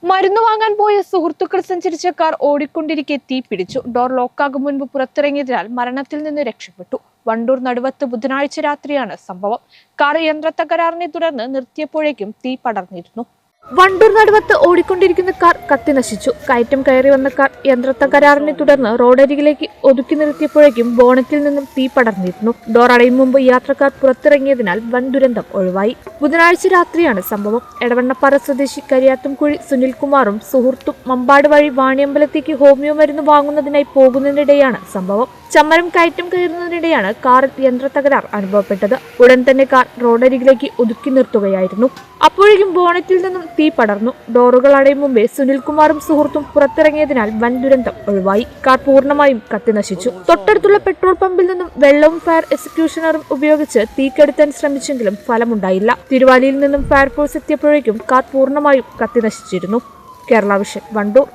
മരുന്ന് വാങ്ങാൻ പോയ സുഹൃത്തുക്കൾ സഞ്ചരിച്ച കാർ ഓടിക്കൊണ്ടിരിക്കെ തീ പിടിച്ചു. ഡോർ ലോക്കാകും മുൻപ് പുറത്തിറങ്ങിയതിനാൽ മരണത്തിൽ നിന്ന് രക്ഷപ്പെട്ടു. വണ്ടൂർ നടുവത്ത് ബുധനാഴ്ച രാത്രിയാണ് സംഭവം. കാർ യന്ത്രത്തകരാറിനെ തുടർന്ന് നിർത്തിയപ്പോഴേക്കും തീ പടർന്നിരുന്നു. വണ്ടൂർ നടുവത്ത് ഓടിക്കൊണ്ടിരിക്കുന്ന കാർ കത്തിനശിച്ചു. കയറ്റം കയറി വന്ന കാർ യന്ത്രത്തകരാറിനെ തുടർന്ന് റോഡരികിലേക്ക് ഒതുക്കി നിർത്തിയപ്പോഴേക്കും ബോണറ്റിൽ നിന്നും തീ പടർന്നിരുന്നു. ഡോർ അടയും മുമ്പ് യാത്രക്കാർ പുറത്തിറങ്ങിയതിനാൽ വൻ ദുരന്തം ഒഴിവായി. ബുധനാഴ്ച രാത്രിയാണ് സംഭവം. എടവണ്ണപ്പാറ സ്വദേശി കരിയാത്തുംകുഴി സുനിൽകുമാറും സുഹൃത്തും മമ്പാട് വഴി വാണിയമ്പലത്തേക്ക് ഹോമിയോ മരുന്ന് വാങ്ങുന്നതിനായി പോകുന്നതിനിടെയാണ് സംഭവം. ചമ്മരം കയറ്റം കയറുന്നതിനിടെയാണ് കാറിൽ യന്ത്രത്തകരാർ അനുഭവപ്പെട്ടത്. ഉടൻ തന്നെ കാർ റോഡരികിലേക്ക് ഒതുക്കി നിർത്തുകയായിരുന്നു. അപ്പോഴേക്കും ബോണറ്റിൽ നിന്നും തീ പടർന്നു. ഡോറുകൾ അടയും മുമ്പേ സുനിൽകുമാറും സുഹൃത്തും പുറത്തിറങ്ങിയതിനാൽ വൻ ദുരന്തം ഒഴിവായി. കാർ പൂർണ്ണമായും കത്തിനശിച്ചു. തൊട്ടടുത്തുള്ള പെട്രോൾ പമ്പിൽ നിന്നും വെള്ളവും ഫയർ എക്സ്റ്റിങ്ക്വിഷറും ഉപയോഗിച്ച് തീ കെടുത്താൻ ശ്രമിച്ചെങ്കിലും ഫലമുണ്ടായില്ല. തിരുവാലിയിൽ നിന്നും ഫയർഫോഴ്സ് എത്തിയപ്പോഴേക്കും കാർ പൂർണ്ണമായും കത്തിനശിച്ചിരുന്നു. കേരള വിഷൻ, വണ്ടൂർ.